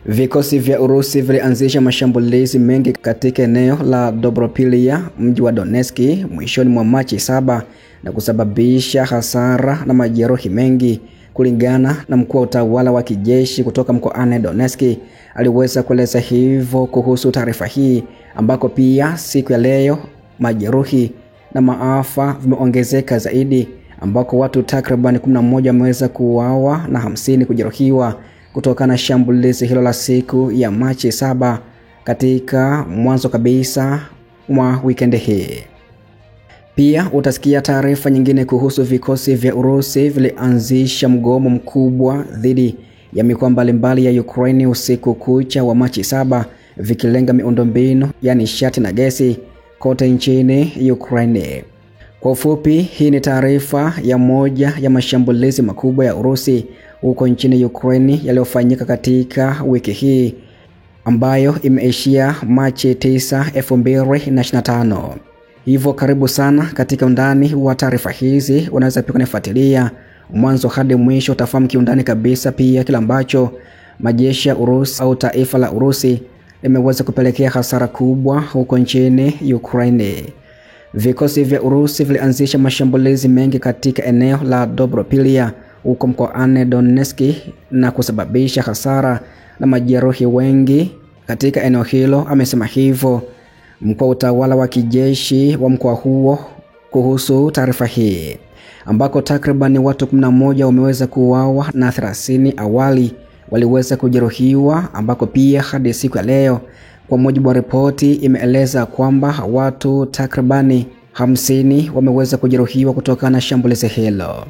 Vikosi vya Urusi vilianzisha mashambulizi mengi katika eneo la Dobropilya, mji wa Donetsk, mwishoni mwa Machi 7 na kusababisha hasara na majeruhi mengi. Kulingana na mkuu wa utawala wa kijeshi kutoka mkoani Donetsk, aliweza kueleza hivyo kuhusu taarifa hii, ambako pia siku ya leo majeruhi na maafa vimeongezeka zaidi, ambako watu takriban 11 wameweza kuuawa na 50 kujeruhiwa kutokana na shambulizi hilo la siku ya Machi 7 katika mwanzo kabisa mwa weekend hii. Pia utasikia taarifa nyingine kuhusu vikosi vya Urusi vilianzisha mgomo mkubwa dhidi ya mikoa mbalimbali ya Ukraine usiku kucha wa Machi 7, vikilenga miundombinu ya nishati na gesi kote nchini Ukraine. Kwa ufupi, hii ni taarifa ya moja ya mashambulizi makubwa ya Urusi huko nchini Ukraine yaliyofanyika katika wiki hii ambayo imeishia Machi 9, 2025. Hivyo karibu sana katika undani wa taarifa hizi. Unaweza pia kunifuatilia mwanzo hadi mwisho, utafahamu kiundani kabisa pia kila ambacho majeshi ya Urusi au taifa la Urusi limeweza kupelekea hasara kubwa huko nchini Ukraine. Vikosi vya Urusi vilianzisha mashambulizi mengi katika eneo la Dobropilya huko mkoani Donetsk na kusababisha hasara na majeruhi wengi katika eneo hilo, amesema hivyo mkuu wa utawala wa kijeshi wa mkoa huo kuhusu taarifa hii, ambako takriban watu 11 wameweza kuuawa na 30 awali waliweza kujeruhiwa, ambako pia hadi siku ya leo kwa mujibu wa ripoti imeeleza kwamba watu takribani 50 wameweza kujeruhiwa kutokana na shambulizi hilo.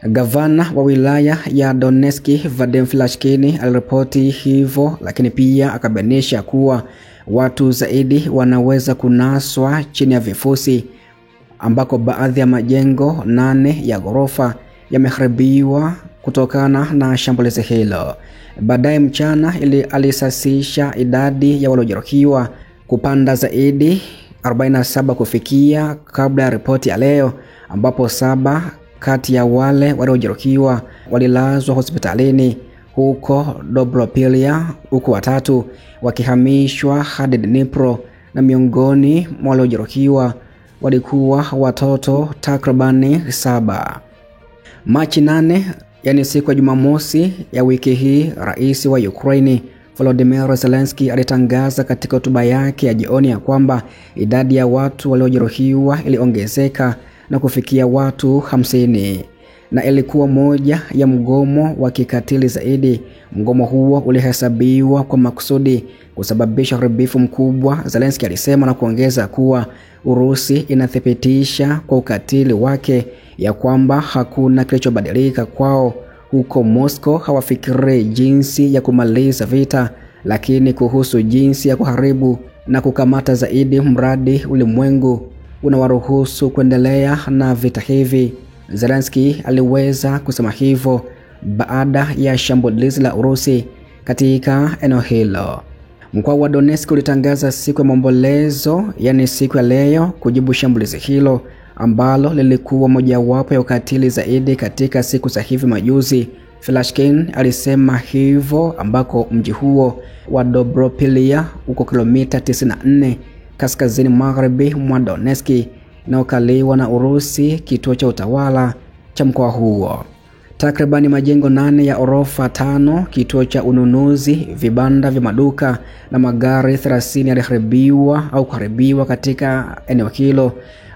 Gavana wa wilaya ya Donetsk Vadim Filashkin aliripoti hivyo, lakini pia akabainisha kuwa watu zaidi wanaweza kunaswa chini ya vifusi, ambako baadhi ya majengo 8 ya ghorofa yameharibiwa kutokana na shambulizi hilo. Baadaye mchana alisasisha idadi ya waliojeruhiwa kupanda zaidi 47 kufikia kabla ya ripoti ya leo, ambapo 7 kati ya wale waliojeruhiwa walilazwa hospitalini huko Dobropilya, huku 3 wakihamishwa hadi Dnipro, na miongoni mwa waliojeruhiwa walikuwa watoto takribani 7. Machi 8, yani siku ya Jumamosi ya wiki hii, rais wa Ukraine Volodymyr Zelensky alitangaza katika hotuba yake ya jioni ya kwamba idadi ya watu waliojeruhiwa iliongezeka na kufikia watu 50, na ilikuwa moja ya mgomo wa kikatili zaidi. Mgomo huo ulihesabiwa kwa makusudi kusababisha uharibifu mkubwa, Zelensky alisema, na kuongeza kuwa Urusi inathibitisha kwa ukatili wake ya kwamba hakuna kilichobadilika kwao. Huko Moscow hawafikiri jinsi ya kumaliza vita, lakini kuhusu jinsi ya kuharibu na kukamata zaidi, mradi ulimwengu unawaruhusu kuendelea na vita hivi. Zelensky aliweza kusema hivyo baada ya shambulizi la Urusi katika eneo hilo. Mkoa wa Donetsk ulitangaza siku ya maombolezo, yani siku ya leo, kujibu shambulizi hilo ambalo lilikuwa mojawapo ya ukatili zaidi katika siku za hivi majuzi. Filashkin alisema hivyo, ambako mji huo wa Dobropilya uko kilomita 94 kaskazini magharibi mwa Donetsk, inayokaliwa na Urusi, kituo cha utawala cha mkoa huo. Takribani majengo 8 ya orofa 5, kituo cha ununuzi, vibanda vya maduka na magari 30 yaliharibiwa au kuharibiwa katika eneo hilo,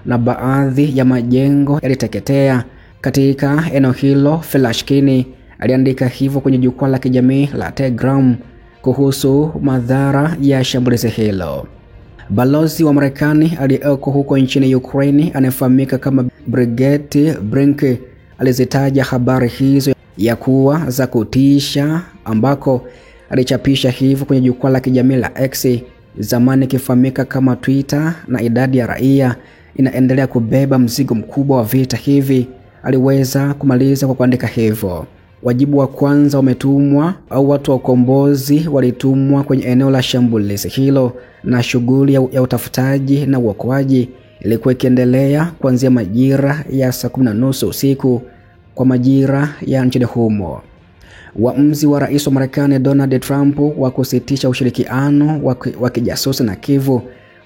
na baadhi ya majengo yaliteketea katika eneo hilo. Filashkin aliandika hivyo kwenye jukwaa la kijamii la Telegram kuhusu madhara ya shambulizi hilo. Balozi wa Marekani aliyeko huko nchini Ukraine anayefahamika kama Brigette Brink alizitaja habari hizo ya kuwa za kutisha, ambako alichapisha hivyo kwenye jukwaa la kijamii la X, zamani kifahamika kama Twitter, na idadi ya raia inaendelea kubeba mzigo mkubwa wa vita hivi. Aliweza kumaliza kwa kuandika hivyo: wajibu wa kwanza umetumwa, au watu wa ukombozi walitumwa kwenye eneo la shambulizi hilo, na shughuli ya utafutaji na uokoaji ilikuwa ikiendelea kuanzia majira ya saa 10:30 usiku kwa majira ya nchini humo. Uamuzi wa rais wa Marekani Donald Trump wa kusitisha ushirikiano wa kijasusi na Kiev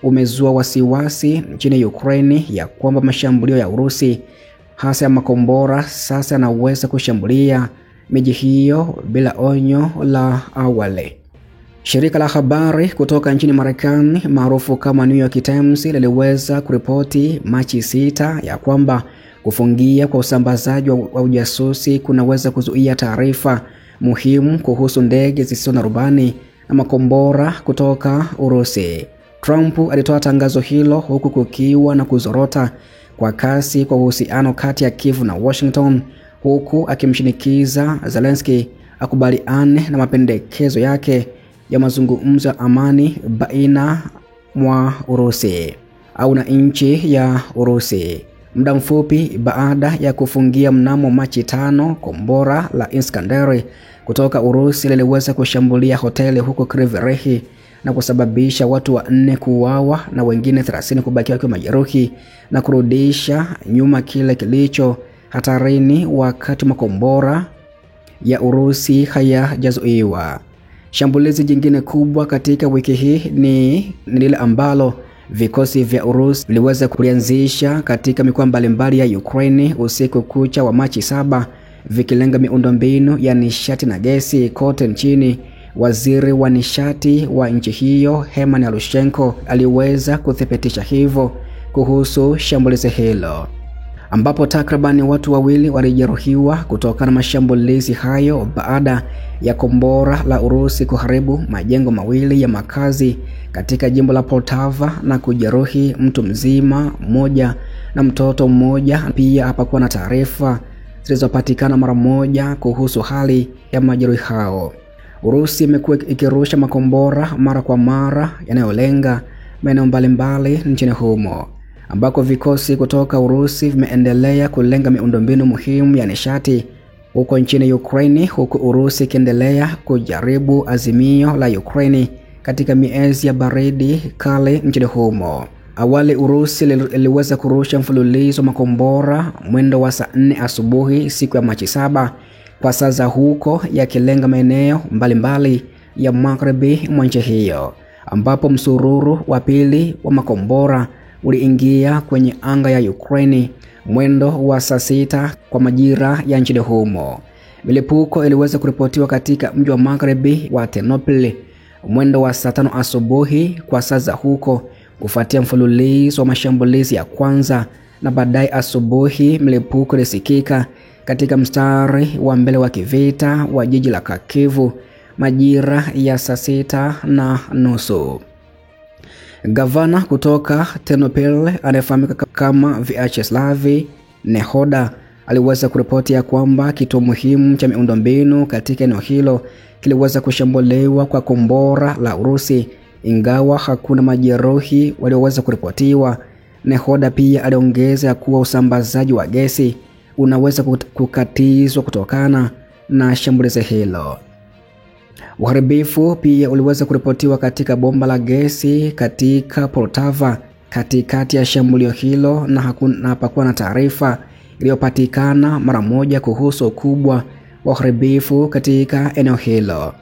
umezua wasiwasi nchini Ukraine ya kwamba mashambulio ya Urusi hasa ya makombora sasa yanaweza kushambulia miji hiyo bila onyo la awali. Shirika la habari kutoka nchini Marekani maarufu kama New York Times liliweza kuripoti Machi 6 ya kwamba kufungia kwa usambazaji wa ujasusi kunaweza kuzuia taarifa muhimu kuhusu ndege zisizo na rubani na makombora kutoka Urusi. Trump alitoa tangazo hilo huku kukiwa na kuzorota kwa kasi kwa uhusiano kati ya Kiev na Washington, huku akimshinikiza Zelensky akubaliane na mapendekezo yake ya mazungumzo ya amani baina mwa Urusi au na nchi ya Urusi. Muda mfupi baada ya kufungia mnamo Machi 5, kombora la Iskander kutoka Urusi liliweza kushambulia hoteli huko Kryvyi Rih na kusababisha watu 4 kuuawa na wengine 30 kubaki wakiwa majeruhi na kurudisha nyuma kile kilicho hatarini wakati makombora ya Urusi hayajazuiwa. Shambulizi jingine kubwa katika wiki hii ni lile ambalo vikosi vya Urusi viliweza kulianzisha katika mikoa mbalimbali ya Ukraine usiku kucha wa Machi 7, vikilenga miundombinu ya nishati na gesi kote nchini. Waziri wa nishati wa nchi hiyo Herman Alushenko aliweza kuthibitisha hivyo kuhusu shambulizi hilo, ambapo takribani watu 2 walijeruhiwa kutokana na mashambulizi hayo baada ya kombora la Urusi kuharibu majengo 2 ya makazi katika jimbo la Poltava na kujeruhi mtu mzima mmoja na mtoto mmoja. Pia hapakuwa na taarifa zilizopatikana mara moja kuhusu hali ya majeruhi hao. Urusi imekuwa ikirusha makombora mara kwa mara yanayolenga maeneo mbalimbali nchini humo, ambako vikosi kutoka Urusi vimeendelea kulenga miundombinu muhimu ya nishati huko nchini Ukraine, huku Urusi ikiendelea kujaribu azimio la Ukraine katika miezi ya baridi kali nchini humo. Awali Urusi iliweza kurusha mfululizo makombora mwendo wa saa 4 asubuhi siku ya Machi 7 kwa saa za huko, yakilenga maeneo mbalimbali ya magharibi mwa nchi hiyo, ambapo msururu wa pili wa makombora uliingia kwenye anga ya Ukraine mwendo wa saa 6 kwa majira ya nchini humo. Milipuko iliweza kuripotiwa katika mji wa magharibi wa Ternopil mwendo wa saa 5 asubuhi kwa saa za huko, kufuatia mfululizo wa mashambulizi ya kwanza, na baadaye asubuhi milipuko ilisikika katika mstari wa mbele wa kivita wa jiji la Kharkiv majira ya saa 6:30. Gavana kutoka Ternopil anayefahamika kama Vyacheslav Nehoda aliweza kuripoti ya kwamba kituo muhimu cha miundombinu katika eneo hilo kiliweza kushambuliwa kwa kombora la Urusi, ingawa hakuna majeruhi walioweza kuripotiwa. Nehoda pia aliongeza kuwa usambazaji wa gesi unaweza kukatizwa kutokana na shambulizi hilo. Uharibifu pia uliweza kuripotiwa katika bomba la gesi katika Poltava katikati ya shambulio hilo, na hapakuwa na taarifa iliyopatikana mara moja kuhusu ukubwa wa uharibifu katika eneo hilo.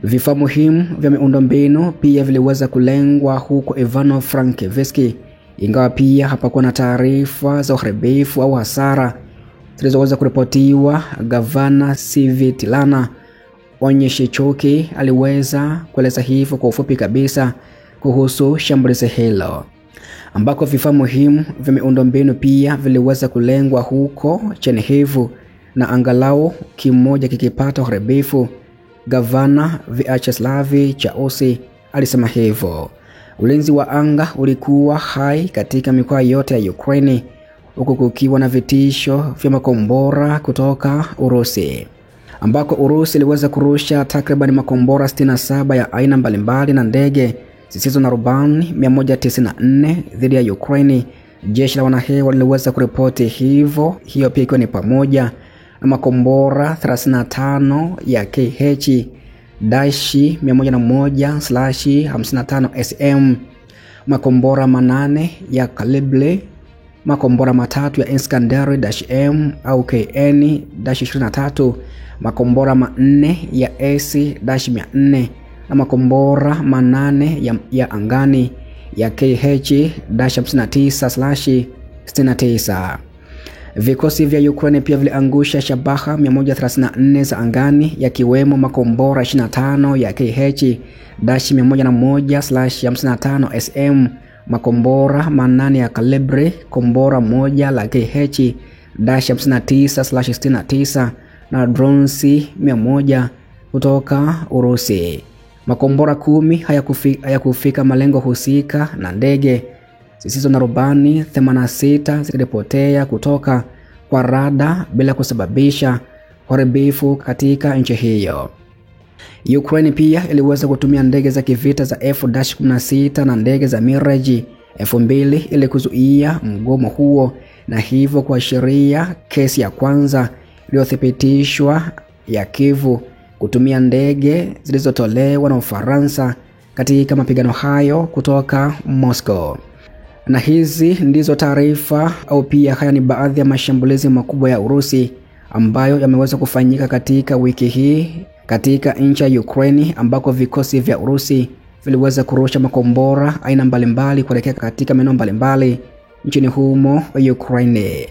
Vifaa muhimu vya miundombinu pia viliweza kulengwa huko Ivano-Frankivsk, ingawa pia hapakuwa na taarifa za uharibifu au hasara zilizoweza kuripotiwa. Gavana Svitlana Onyeshichuki aliweza kueleza hivyo kwa ufupi kabisa kuhusu shambulizi hilo, ambako vifaa muhimu vya miundombinu pia viliweza kulengwa huko Chernihiv na angalau kimoja kikipata uharibifu. Gavana Vyacheslav Chausi alisema hivyo. Ulinzi wa anga ulikuwa hai katika mikoa yote ya Ukraine, huku kukiwa na vitisho vya makombora kutoka Urusi, ambako Urusi iliweza kurusha takriban makombora 67 ya aina mbalimbali na ndege zisizo na rubani 194 dhidi ya Ukraine. Jeshi la wanahewa liliweza kuripoti hivyo, hiyo pia ikiwa ni pamoja na makombora 35 ya KH-101/55 SM, makombora 8 ya kalibre makombora matatu ya Iskander-M au KN-23, makombora manne ya AC-400 na makombora manane ya angani ya KH-59/69. Vikosi vya Ukraine pia viliangusha shabaha 134 za angani yakiwemo makombora 25 ya KH-101/55 SM, makombora manane ya kalibre, kombora moja la KH-59/69 na drones 100 kutoka Urusi. Makombora 10 hayakufika malengo husika na ndege zisizo na rubani 86 zilipotea kutoka kwa rada bila kusababisha uharibifu katika nchi hiyo. Ukraine pia iliweza kutumia ndege za kivita za F-16 na ndege za Mirage 2000 ili kuzuia mgomo huo, na hivyo kuashiria kesi ya kwanza iliyothibitishwa ya Kyiv kutumia ndege zilizotolewa na Ufaransa katika mapigano hayo kutoka Moscow. Na hizi ndizo taarifa au pia haya ni baadhi ya mashambulizi makubwa ya Urusi ambayo yameweza kufanyika katika wiki hii katika nchi ya Ukraine, ambako vikosi vya Urusi viliweza kurusha makombora aina mbalimbali kuelekea katika maeneo mbalimbali nchini humo Ukraine.